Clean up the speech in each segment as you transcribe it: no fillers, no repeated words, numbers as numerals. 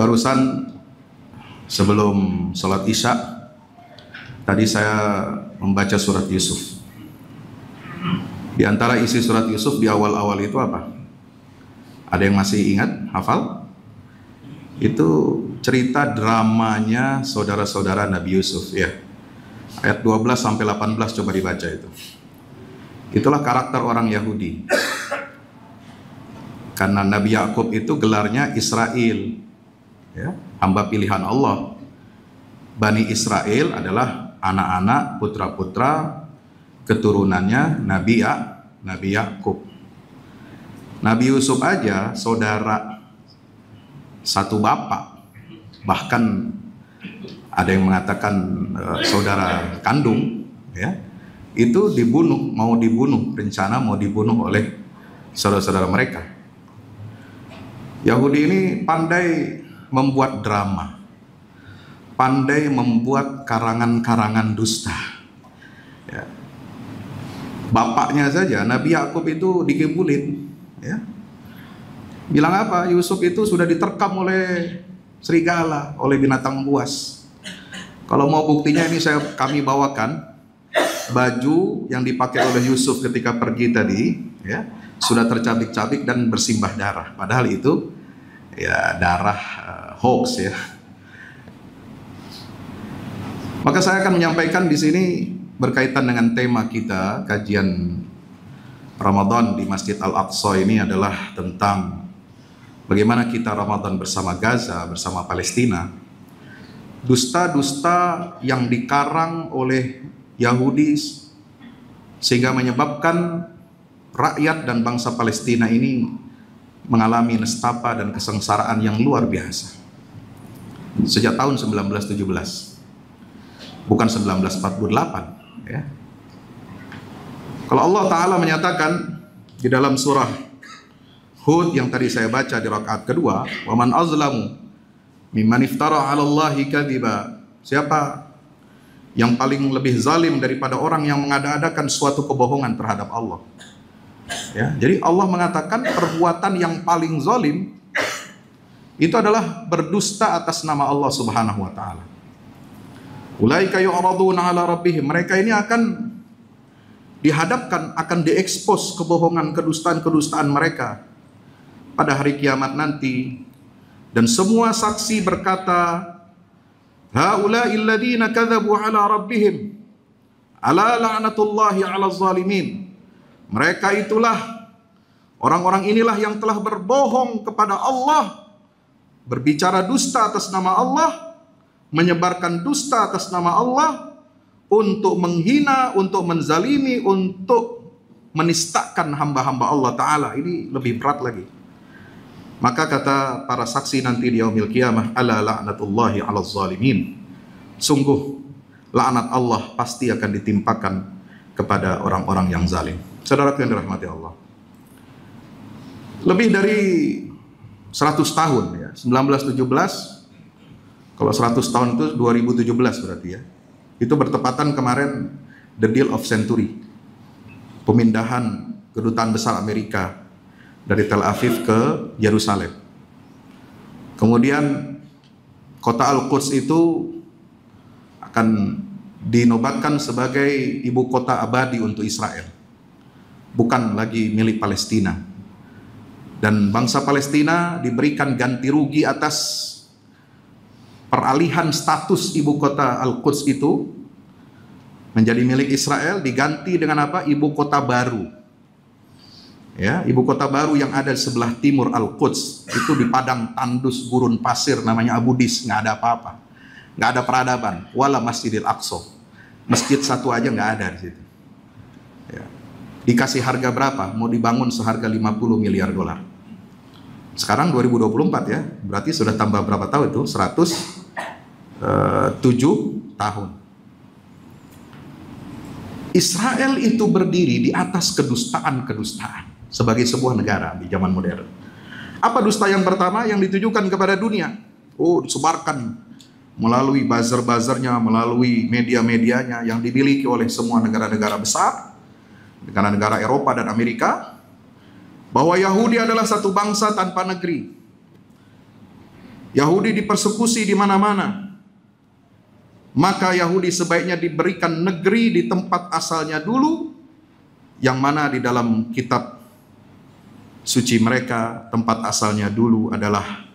Barusan sebelum sholat Isya tadi saya membaca surat Yusuf. Di antara isi surat Yusuf di awal-awal itu apa? Ada yang masih ingat? Hafal? Itu cerita dramanya saudara-saudara Nabi Yusuf ya. Ayat 12 sampai 18 coba dibaca itu. Itulah karakter orang Yahudi. Karena Nabi Yakub itu gelarnya Israel, ya, hamba pilihan Allah. Bani Israel adalah anak-anak putra-putra keturunannya Nabi Yakub. Nabi Yusuf aja saudara satu bapak, bahkan ada yang mengatakan saudara kandung, ya, itu mau dibunuh, rencana mau dibunuh oleh saudara-saudara mereka. Yahudi ini pandai membuat drama, pandai membuat karangan-karangan dusta. Ya. Bapaknya saja, Nabi Yakub itu dikibulin, ya. Bilang apa? Yusuf itu sudah diterkam oleh serigala, oleh binatang buas. Kalau mau buktinya ini kami bawakan baju yang dipakai oleh Yusuf ketika pergi tadi, ya, sudah tercabik-cabik dan bersimbah darah. Padahal itu ya darah hoax ya. Maka saya akan menyampaikan di sini berkaitan dengan tema kita kajian Ramadan di Masjid Al-Aqsa ini adalah tentang bagaimana kita Ramadan bersama Gaza, bersama Palestina. Dusta-dusta yang dikarang oleh Yahudi sehingga menyebabkan rakyat dan bangsa Palestina ini mengalami nestapa dan kesengsaraan yang luar biasa sejak tahun 1917, bukan 1948, ya. Kalau Allah Ta'ala menyatakan di dalam surah Hud yang tadi saya baca di rakaat kedua, wa man azlamu mimman iftara 'ala Allahi kadhiba, siapa yang paling lebih zalim daripada orang yang mengada-adakan suatu kebohongan terhadap Allah. Ya, jadi Allah mengatakan perbuatan yang paling zalim itu adalah berdusta atas nama Allah Subhanahu wa taala. Ulaika yu'raduna 'ala rabbihim, mereka ini akan dihadapkan, akan diekspos kebohongan, kedustaan-kedustaan mereka pada hari kiamat nanti, dan semua saksi berkata, haula'il ladzina kadzabu 'ala rabbihim ala la'natullahi 'alaz zalimin. Mereka itulah orang-orang inilah yang telah berbohong kepada Allah, berbicara dusta atas nama Allah, menyebarkan dusta atas nama Allah untuk menghina, untuk menzalimi, untuk menistakan hamba-hamba Allah Ta'ala. Ini lebih berat lagi. Maka kata para saksi nanti di yaumil qiyamah, ala la'natullahi 'alaz zalimin. Sungguh laknat Allah pasti akan ditimpakan kepada orang-orang yang zalim. Saudara yang dirahmati Allah, lebih dari 100 tahun ya, 1917, kalau 100 tahun itu 2017 berarti ya. Itu bertepatan kemarin the deal of century, pemindahan kedutaan besar Amerika dari Tel Aviv ke Yerusalem. Kemudian kota Al-Quds itu akan dinobatkan sebagai ibu kota abadi untuk Israel, bukan lagi milik Palestina. Dan bangsa Palestina diberikan ganti rugi atas peralihan status ibu kota Al-Quds itu menjadi milik Israel, diganti dengan apa? Ibu kota baru. Ya, ibu kota baru yang ada di sebelah timur Al-Quds itu di padang tandus gurun pasir namanya Abudis, nggak ada apa-apa, nggak ada peradaban, wala Masjidil Aqsa, masjid satu aja nggak ada di situ. Ya. Dikasih harga berapa? Mau dibangun seharga 50 miliar dolar. Sekarang 2024 ya, berarti sudah tambah berapa tahun itu? 107 tahun. Israel itu berdiri di atas kedustaan-kedustaan sebagai sebuah negara di zaman modern. Apa dusta yang pertama yang ditujukan kepada dunia? Oh, disebarkan melalui buzzer-buzzernya, melalui media-medianya yang dimiliki oleh semua negara-negara besar, negara-negara Eropa dan Amerika, bahwa Yahudi adalah satu bangsa tanpa negeri. Yahudi dipersekusi di mana-mana. Maka Yahudi sebaiknya diberikan negeri di tempat asalnya dulu, yang mana di dalam kitab suci mereka tempat asalnya dulu adalah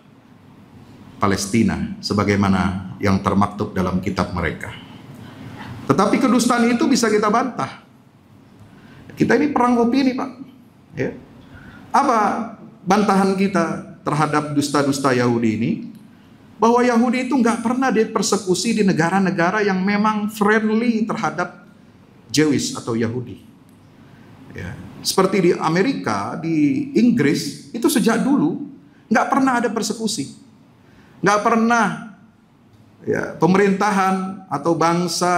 Palestina, sebagaimana yang termaktub dalam kitab mereka. Tetapi kedustaan itu bisa kita bantah. Kita ini perang opini, Pak. Ya. Apa bantahan kita terhadap dusta-dusta Yahudi ini? Bahwa Yahudi itu nggak pernah dipersekusi di negara-negara yang memang friendly terhadap Jewish atau Yahudi. Ya. Seperti di Amerika, di Inggris, itu sejak dulu nggak pernah ada persekusi. Nggak pernah ya, pemerintahan atau bangsa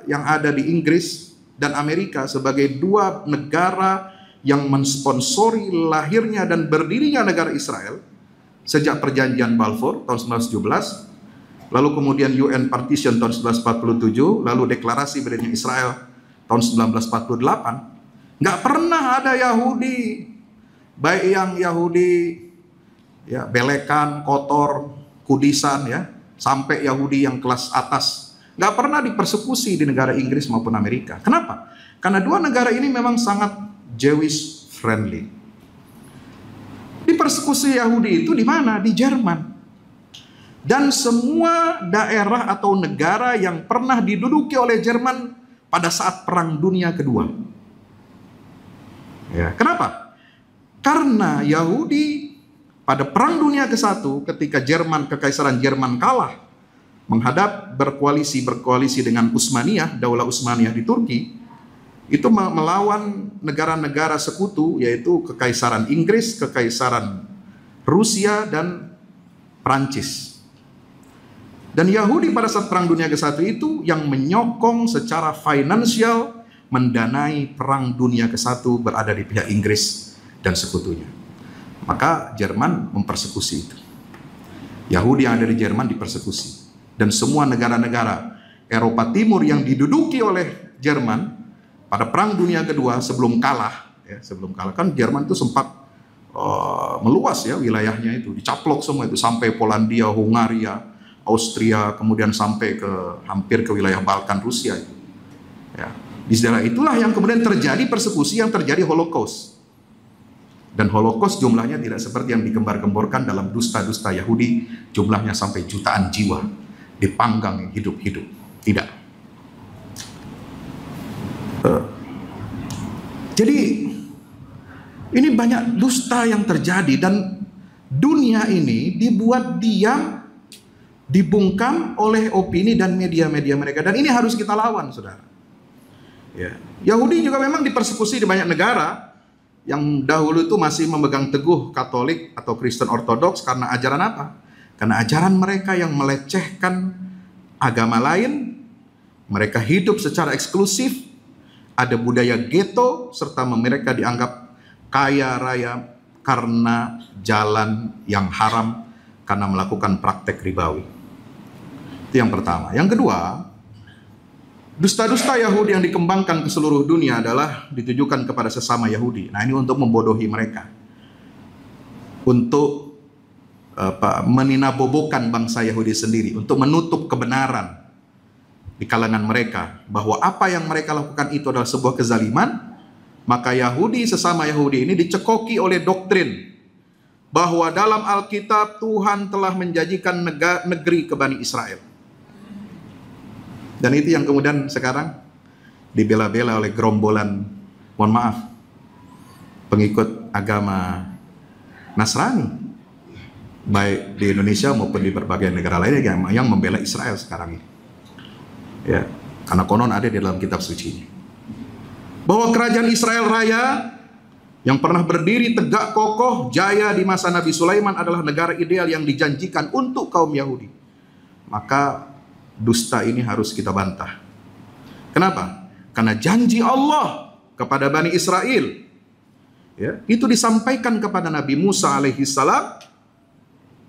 yang ada di Inggris dan Amerika sebagai dua negara yang mensponsori lahirnya dan berdirinya negara Israel sejak perjanjian Balfour tahun 1917, lalu kemudian UN Partition tahun 1947, lalu deklarasi berdirinya Israel tahun 1948. Nggak pernah ada Yahudi, baik yang Yahudi ya, belekan, kotor, kudisan ya, sampai Yahudi yang kelas atas, nggak pernah dipersekusi di negara Inggris maupun Amerika. Kenapa? Karena dua negara ini memang sangat Jewish friendly. Dipersekusi Yahudi itu di mana? Di Jerman. Dan semua daerah atau negara yang pernah diduduki oleh Jerman pada saat Perang Dunia Kedua. Ya, kenapa? Karena Yahudi pada Perang Dunia ke-1 ketika Kekaisaran Jerman kalah menghadap berkoalisi dengan Utsmaniyah, Daulah Utsmaniyah di Turki, itu melawan negara-negara sekutu yaitu Kekaisaran Inggris, Kekaisaran Rusia dan Prancis. Dan Yahudi pada saat Perang Dunia ke-1 itu yang menyokong secara finansial mendanai Perang Dunia ke-1 berada di pihak Inggris dan sekutunya. Maka Jerman mempersekusi itu. Yahudi yang ada di Jerman dipersekusi. Dan semua negara-negara Eropa Timur yang diduduki oleh Jerman pada Perang Dunia Kedua sebelum kalah kan Jerman itu sempat meluas ya wilayahnya itu, dicaplok semua itu sampai Polandia, Hungaria, Austria, kemudian sampai hampir ke wilayah Balkan Rusia itu. Ya. Di daerah itulah yang kemudian terjadi persekusi, yang terjadi Holocaust. Dan Holocaust jumlahnya tidak seperti yang digembar-gemborkan dalam dusta-dusta Yahudi, jumlahnya sampai jutaan jiwa dipanggang hidup-hidup. Tidak. Jadi ini banyak dusta yang terjadi dan dunia ini dibuat diam, dibungkam oleh opini dan media-media mereka. Dan ini harus kita lawan, saudara. Ya. Yahudi juga memang dipersekusi di banyak negara yang dahulu itu masih memegang teguh Katolik atau Kristen Ortodoks karena ajaran apa? Karena ajaran mereka yang melecehkan agama lain, mereka hidup secara eksklusif, ada budaya ghetto, serta mereka dianggap kaya raya karena jalan yang haram, karena melakukan praktek ribawi. Itu yang pertama. Yang kedua, dusta-dusta Yahudi yang dikembangkan ke seluruh dunia adalah ditujukan kepada sesama Yahudi. Nah, ini untuk membodohi mereka. Untuk meninabobokan bangsa Yahudi sendiri. Untuk menutup kebenaran di kalangan mereka. Bahwa apa yang mereka lakukan itu adalah sebuah kezaliman. Maka Yahudi, sesama Yahudi ini dicekoki oleh doktrin. Bahwa dalam Alkitab Tuhan telah menjanjikan negeri ke Bani Israel. Dan itu yang kemudian sekarang dibela-bela oleh gerombolan, mohon maaf, pengikut agama Nasrani, baik di Indonesia maupun di berbagai negara lainnya yang membela Israel sekarang ini. Ya, karena konon ada di dalam kitab suci. Bahwa kerajaan Israel Raya yang pernah berdiri tegak kokoh jaya di masa Nabi Sulaiman adalah negara ideal yang dijanjikan untuk kaum Yahudi. Maka dusta ini harus kita bantah. Kenapa? Karena janji Allah kepada Bani Israel, ya, itu disampaikan kepada Nabi Musa alaihissalam,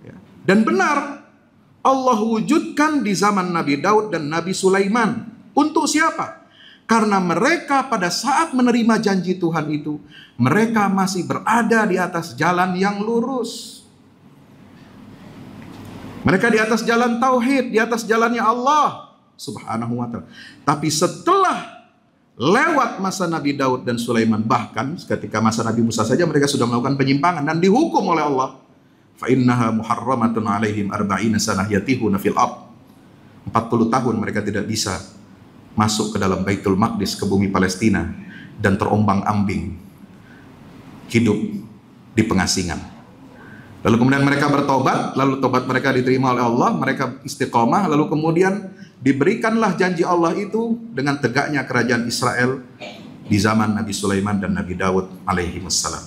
ya, dan benar Allah wujudkan di zaman Nabi Daud dan Nabi Sulaiman. Untuk siapa? Karena mereka pada saat menerima janji Tuhan itu, mereka masih berada di atas jalan yang lurus. Mereka di atas jalan tauhid, di atas jalannya Allah Subhanahu wa ta'ala. Tapi setelah lewat masa Nabi Daud dan Sulaiman, bahkan ketika masa Nabi Musa saja mereka sudah melakukan penyimpangan dan dihukum oleh Allah. Fa innaha muharramatun alaihim arba'ina sanah yatihuna fil ard. 40 tahun mereka tidak bisa masuk ke dalam Baitul Maqdis, ke bumi Palestina, dan terombang-ambing hidup di pengasingan. Lalu kemudian mereka bertobat, lalu tobat mereka diterima oleh Allah, mereka istiqomah, lalu kemudian diberikanlah janji Allah itu dengan tegaknya kerajaan Israel di zaman Nabi Sulaiman dan Nabi Daud alaihi wassalam.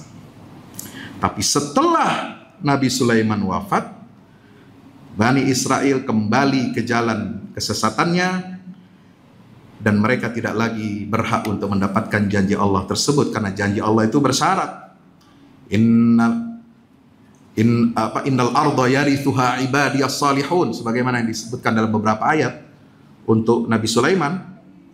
Tapi setelah Nabi Sulaiman wafat, Bani Israel kembali ke jalan kesesatannya, dan mereka tidak lagi berhak untuk mendapatkan janji Allah tersebut, karena janji Allah itu bersyarat. Innal arda yarithuha ibadiyas salihun, sebagaimana yang disebutkan dalam beberapa ayat untuk Nabi Sulaiman,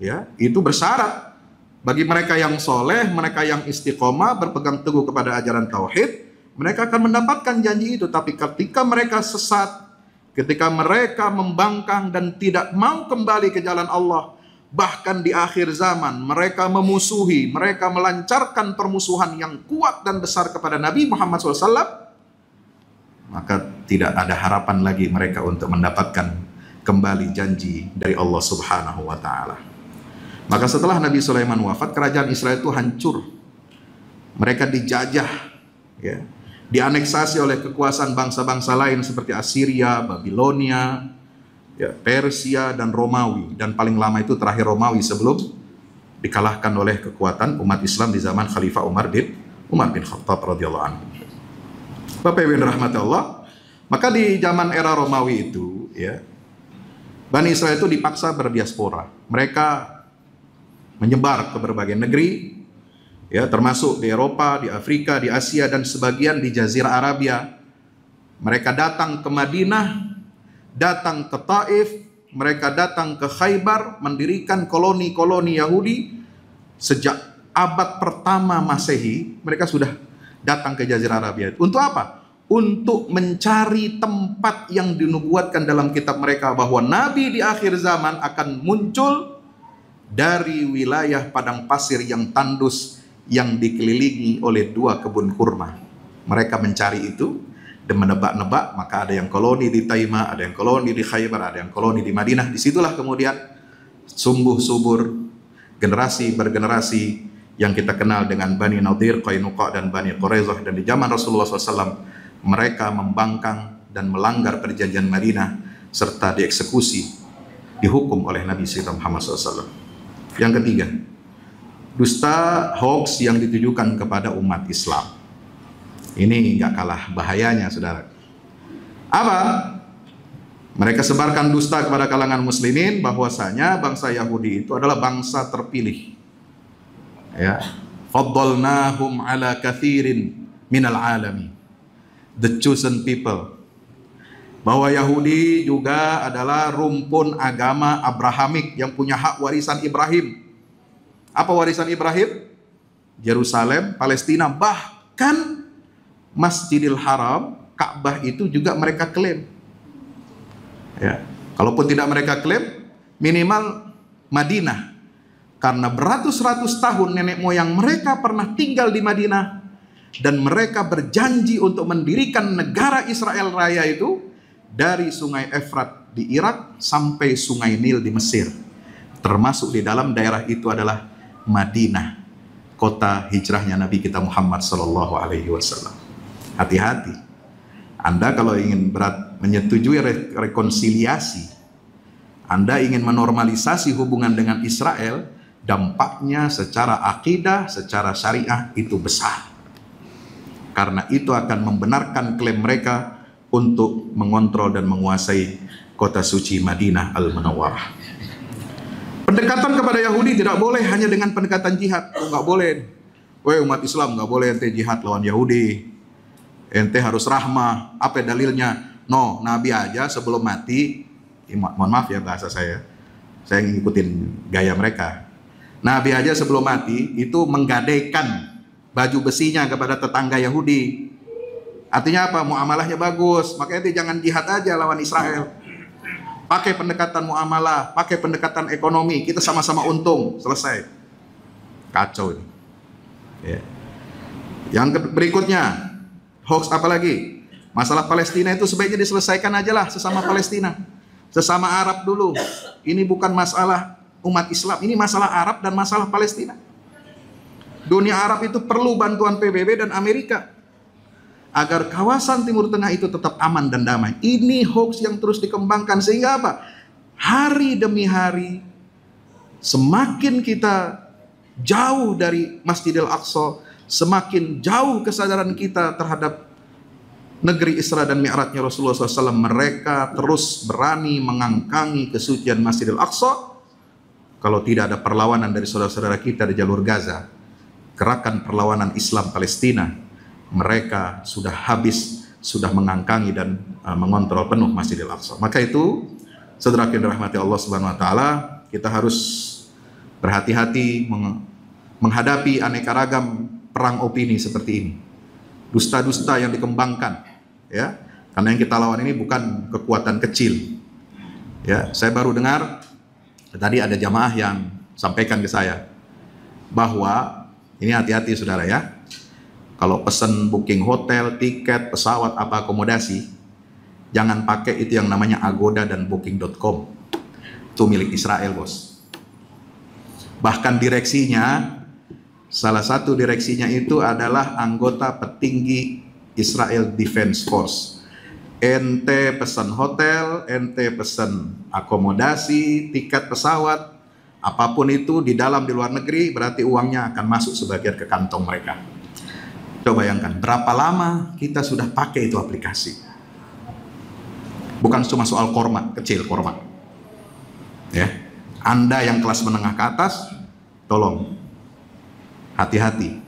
ya, itu bersyarat bagi mereka yang soleh, mereka yang istiqomah, berpegang teguh kepada ajaran tauhid, mereka akan mendapatkan janji itu. Tapi ketika mereka sesat, ketika mereka membangkang dan tidak mau kembali ke jalan Allah, bahkan di akhir zaman mereka memusuhi, mereka melancarkan permusuhan yang kuat dan besar kepada Nabi Muhammad SAW, maka tidak ada harapan lagi mereka untuk mendapatkan kembali janji dari Allah Subhanahu wa ta'ala. Maka setelah Nabi Sulaiman wafat, kerajaan Israel itu hancur. Mereka dijajah, ya, dianeksasi oleh kekuasaan bangsa-bangsa lain seperti Assyria, Babilonia, ya, Persia, dan Romawi. Dan paling lama itu terakhir Romawi sebelum dikalahkan oleh kekuatan umat Islam di zaman Khalifah Umar bin Khattab radhiyallahu anhu. Bapak Ibu yang dirahmati Allah, maka di zaman era Romawi itu, ya, Bani Israel itu dipaksa berdiaspora. Mereka menyebar ke berbagai negeri, ya, termasuk di Eropa, di Afrika, di Asia, dan sebagian di Jazirah Arabia. Mereka datang ke Madinah, datang ke Taif, mereka datang ke Khaybar, mendirikan koloni-koloni Yahudi. Sejak abad pertama Masehi, mereka sudah datang ke Jazirah Arabia. Untuk apa? Untuk mencari tempat yang dinubuatkan dalam kitab mereka, bahwa Nabi di akhir zaman akan muncul dari wilayah padang pasir yang tandus, yang dikelilingi oleh 2 kebun kurma. Mereka mencari itu dan menebak-nebak, maka ada yang koloni di Taimah, ada yang koloni di Khaybar, ada yang koloni di Madinah. Disitulah kemudian sumbuh subur generasi bergenerasi yang kita kenal dengan Bani Nadir, Qainuqa, dan Bani Quraizah. Dan di zaman Rasulullah SAW, mereka membangkang dan melanggar perjanjian Madinah, serta dieksekusi, dihukum oleh Nabi Sayyidina Muhammad SAW. Yang ketiga, dusta hoax yang ditujukan kepada umat Islam. Ini nggak kalah bahayanya, saudara. Apa? Mereka sebarkan dusta kepada kalangan muslimin bahwasanya bangsa Yahudi itu adalah bangsa terpilih. Ya, faddalnahum ala kathirin minal alamin, the chosen people. Bahwa Yahudi juga adalah rumpun agama Abrahamik yang punya hak warisan Ibrahim. Apa warisan Ibrahim? Yerusalem, Palestina, bahkan Masjidil Haram, Ka'bah itu juga mereka klaim. Ya, kalaupun tidak mereka klaim, minimal Madinah. Karena beratus-ratus tahun nenek moyang mereka pernah tinggal di Madinah, dan mereka berjanji untuk mendirikan negara Israel Raya itu dari Sungai Efrat di Irak sampai Sungai Nil di Mesir. Termasuk di dalam daerah itu adalah Madinah, kota hijrahnya Nabi kita Muhammad sallallahu alaihi wasallam. Hati-hati. Anda kalau ingin menyetujui rekonsiliasi, Anda ingin menormalisasi hubungan dengan Israel, dampaknya secara akidah, secara syariah itu besar. Karena itu akan membenarkan klaim mereka untuk mengontrol dan menguasai kota suci Madinah Al-Munawwarah. Pendekatan kepada Yahudi tidak boleh hanya dengan pendekatan jihad. Nggak boleh. Weh, umat Islam nggak boleh ente jihad lawan Yahudi. Ente harus rahmah. Apa dalilnya? No, Nabi aja sebelum mati, mohon maaf ya bahasa saya ngikutin gaya mereka. Nabi aja sebelum mati itu menggadaikan baju besinya kepada tetangga Yahudi. Artinya apa? Muamalahnya bagus. Makanya itu jangan jihad aja lawan Israel. Pakai pendekatan muamalah, pakai pendekatan ekonomi, kita sama-sama untung, selesai. Kacau ini. Ya. Yang berikutnya, hoax apa lagi? Masalah Palestina itu sebaiknya diselesaikan aja lah sesama Palestina, sesama Arab dulu. Ini bukan masalah umat Islam, ini masalah Arab dan masalah Palestina. Dunia Arab itu perlu bantuan PBB dan Amerika agar kawasan Timur Tengah itu tetap aman dan damai. Ini hoax yang terus dikembangkan sehingga apa? Hari demi hari semakin kita jauh dari Masjidil Aqsa, semakin jauh kesadaran kita terhadap negeri Isra dan Mi'rajnya Rasulullah SAW. Mereka terus berani mengangkangi kesucian Masjidil Aqsa. Kalau tidak ada perlawanan dari saudara-saudara kita di jalur Gaza, gerakan perlawanan Islam Palestina, mereka sudah habis, sudah mengangkangi dan mengontrol penuh Masjidil Aqsa. Maka itu, saudara yang dirahmati Allah Subhanahu wa taala, kita harus berhati-hati menghadapi aneka ragam perang opini seperti ini. Dusta-dusta yang dikembangkan, ya. Karena yang kita lawan ini bukan kekuatan kecil. Ya, saya baru dengar tadi ada jamaah yang sampaikan ke saya bahwa ini hati-hati saudara ya. Kalau pesan booking hotel, tiket, pesawat, apa akomodasi, jangan pakai itu yang namanya Agoda dan booking.com. Itu milik Israel, bos. Bahkan direksinya, salah satu direksinya itu adalah anggota petinggi Israel Defense Force. Ente pesan hotel, ente pesan akomodasi, tiket pesawat, apapun itu di dalam di luar negeri, berarti uangnya akan masuk sebagian ke kantong mereka. Coba bayangkan, berapa lama kita sudah pakai itu aplikasi. Bukan cuma soal korma, kecil korma. Ya, Anda yang kelas menengah ke atas, tolong hati-hati.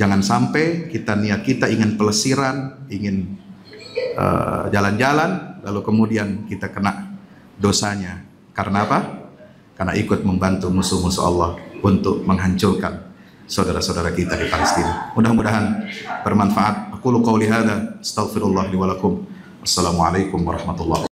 Jangan sampai niat kita ingin pelesiran, ingin jalan-jalan, lalu kemudian kita kena dosanya. Karena apa? Karena ikut membantu musuh-musuh Allah untuk menghancurkan saudara-saudara kita di Palestina. Mudah-mudahan bermanfaat. Aku qouli hadza, astaghfirullah li wa lakum. Assalamualaikum warahmatullahi wabarakatuh.